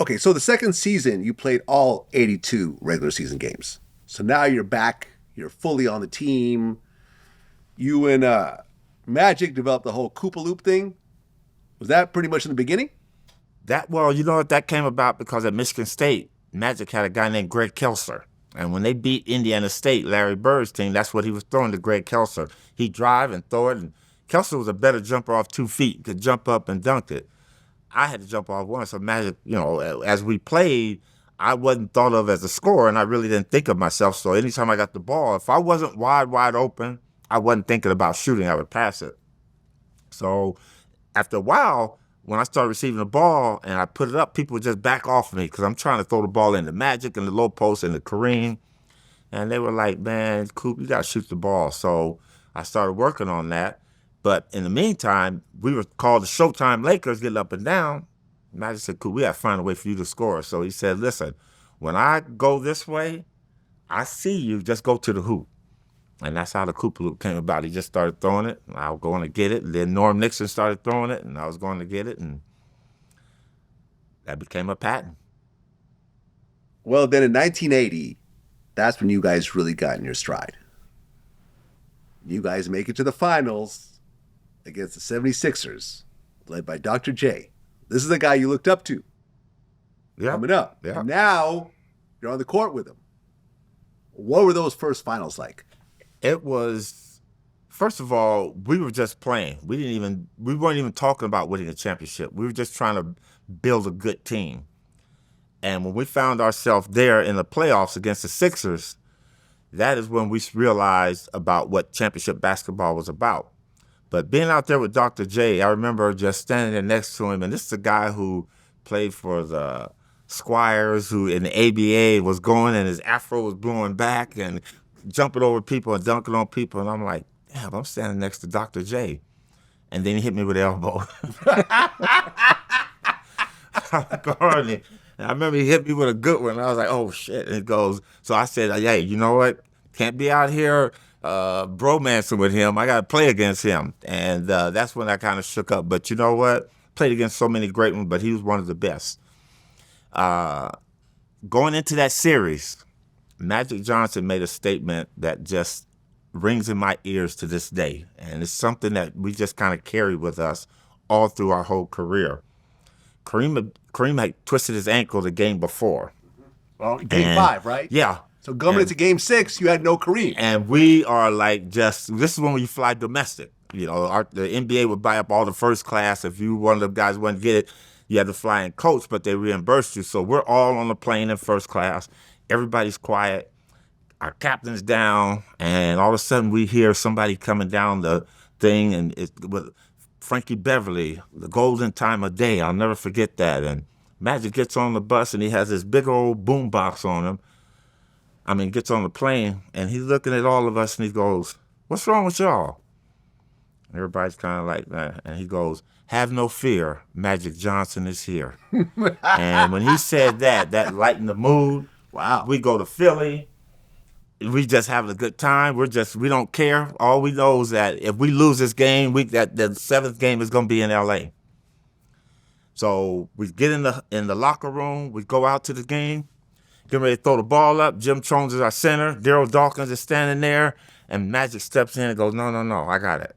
Okay, so the second season, you played all 82 regular season games. So now you're back. You're fully on the team. You and Magic developed the whole Coop-A-Loop thing. Was that pretty much in the beginning? Well, you know what? That came about because at Michigan State, Magic had a guy named Greg Kelser. And when they beat Indiana State, Larry Bird's team, that's what he was throwing to Greg Kelser. He'd drive and throw it. And Kelser was a better jumper off 2 feet, could jump up and dunk it. I had to jump off one. So Magic, as we played, I wasn't thought of as a scorer, and I really didn't think of myself. So anytime I got the ball, if I wasn't wide open, I wasn't thinking about shooting. I would pass it. So after a while, when I started receiving the ball and I put it up, people would just back off me because I'm trying to throw the ball in the Magic and the low post and the Kareem. And they were like, man, Coop, you got to shoot the ball. So I started working on that. But in the meantime, we were called the Showtime Lakers, getting up and down. Magic said, Coop, we got to find a way for you to score. So he said, listen, when I go this way, I see you, just go to the hoop. And that's how the Coop-A-Loop came about. He just started throwing it, and I was going to get it. And then Norm Nixon started throwing it, and I was going to get it, and that became a pattern. Well, then in 1980, that's when you guys really got in your stride. You guys make it to the finals against the 76ers, led by Dr. J. This is the guy you looked up to coming up. Yeah. And now you're on the court with him. What were those first finals like? It was, first of all, we were just playing. We weren't even talking about winning a championship. We were just trying to build a good team. And when we found ourselves there in the playoffs against the Sixers, that is when we realized about what championship basketball was about. But being out there with Dr. J, I remember just standing there next to him, and this is a guy who played for the Squires, who in the ABA was going, and his afro was blowing back, and jumping over people and dunking on people. And I'm like, damn, I'm standing next to Dr. J. And then he hit me with the elbow. And I remember he hit me with a good one. I was like, oh, shit. And he goes, so I said, hey, you know what? Can't be out here bromancing with him. I got to play against him. And that's when I kind of shook up. But you know what? Played against so many great ones, but he was one of the best. Going into that series, Magic Johnson made a statement that just rings in my ears to this day. And it's something that we just kind of carry with us all through our whole career. Kareem had twisted his ankle the game before. Well, game 5, right? Yeah. So going into game 6, you had no Kareem. And we are like this is when we fly domestic. The NBA would buy up all the first class. If you one of the guys wouldn't get it, you had to fly and coach, but they reimbursed you. So we're all on the plane in first class. Everybody's quiet. Our captain's down, and all of a sudden we hear somebody coming down the thing, and it's with Frankie Beverly, the golden time of day. I'll never forget that. And Magic gets on the bus, and he has this big old boom box on him. Gets on the plane, and he's looking at all of us, and he goes, "What's wrong with y'all?" Everybody's kind of like that. And he goes, "Have no fear, Magic Johnson is here." And when he said that lightened the mood. Wow. We go to Philly. We just having a good time. We don't care. All we know is that if we lose this game, that the 7th game is going to be in L.A. So we get in the locker room. We go out to the game. Get ready to throw the ball up. Jim Jones is our center. Daryl Dawkins is standing there. And Magic steps in and goes, no, I got it.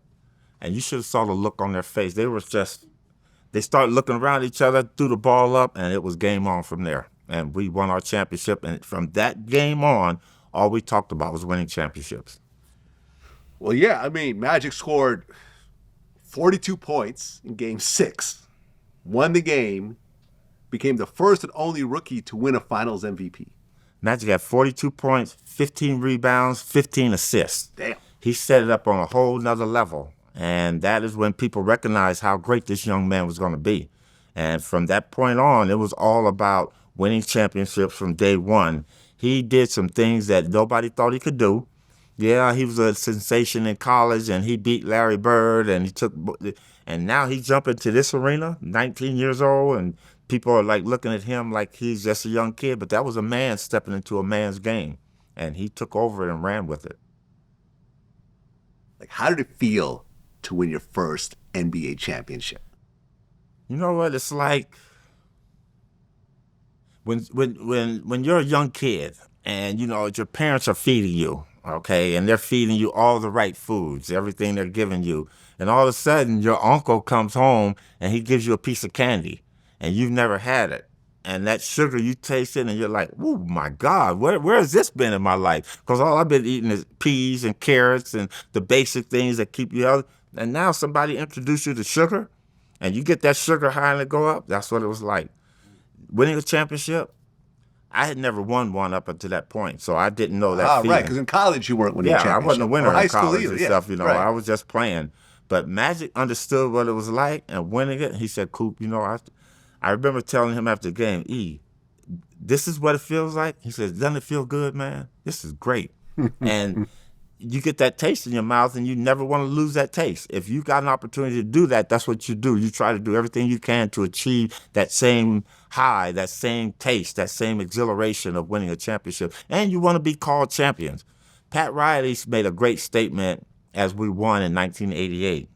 And you should have saw the look on their face. They started looking around each other, threw the ball up, and it was game on from there. And we won our championship. And from that game on, all we talked about was winning championships. Well, yeah, Magic scored 42 points in game 6, won the game, became the first and only rookie to win a finals MVP. Magic had 42 points, 15 rebounds, 15 assists. Damn. He set it up on a whole nother level. And that is when people recognized how great this young man was going to be. And from that point on, it was all about winning championships from day one. He did some things that nobody thought he could do. Yeah, he was a sensation in college, and he beat Larry Bird, and now he jumped into this arena, 19 years old, and people are like looking at him like he's just a young kid, but that was a man stepping into a man's game, and he took over it and ran with it. Like, how did it feel to win your first NBA championship? You know what? It's like When you're a young kid and your parents are feeding you, okay, and they're feeding you all the right foods, everything they're giving you, and all of a sudden your uncle comes home and he gives you a piece of candy, and you've never had it, and that sugar you taste it, and you're like, oh my God, where has this been in my life? Because all I've been eating is peas and carrots and the basic things that keep you healthy, and now somebody introduced you to sugar, and you get that sugar high and it go up. That's what it was like winning a championship. I had never won one up until that point, so I didn't know that Ah, right, feeling. because in college you weren't winning a Yeah, I wasn't a championship, or winner high in school college either. and Yeah, stuff. right. I was just playing. But Magic understood what it was like and winning it. He said, "Coop, I remember telling him after the game, this is what it feels like." He says, "Doesn't it feel good, man? This is great." And you get that taste in your mouth and you never want to lose that taste. If you got an opportunity to do that, that's what you do. You try to do everything you can to achieve that same high, that same taste, that same exhilaration of winning a championship. And you want to be called champions. Pat Riley made a great statement as we won in 1988.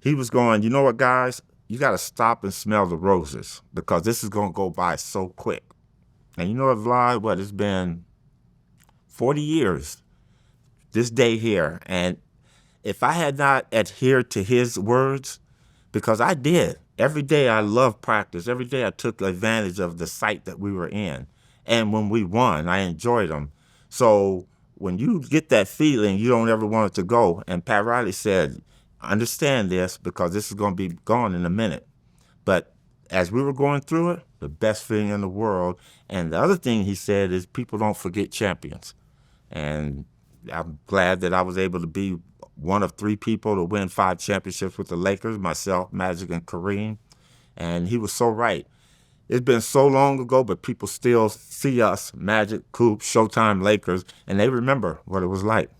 He was going, you know what, guys? You got to stop and smell the roses because this is going to go by so quick. And you know what, Vlad? It's been 40 years this day here. And if I had not adhered to his words, because I did, every day I loved practice. Every day I took advantage of the site that we were in. And when we won, I enjoyed them. So when you get that feeling, you don't ever want it to go. And Pat Riley said, understand this because this is going to be gone in a minute. But as we were going through it, the best feeling in the world. And the other thing he said is people don't forget champions. And I'm glad that I was able to be one of three people to win 5 championships with the Lakers, myself, Magic, and Kareem. And he was so right. It's been so long ago, but people still see us, Magic, Coop, Showtime Lakers, and they remember what it was like.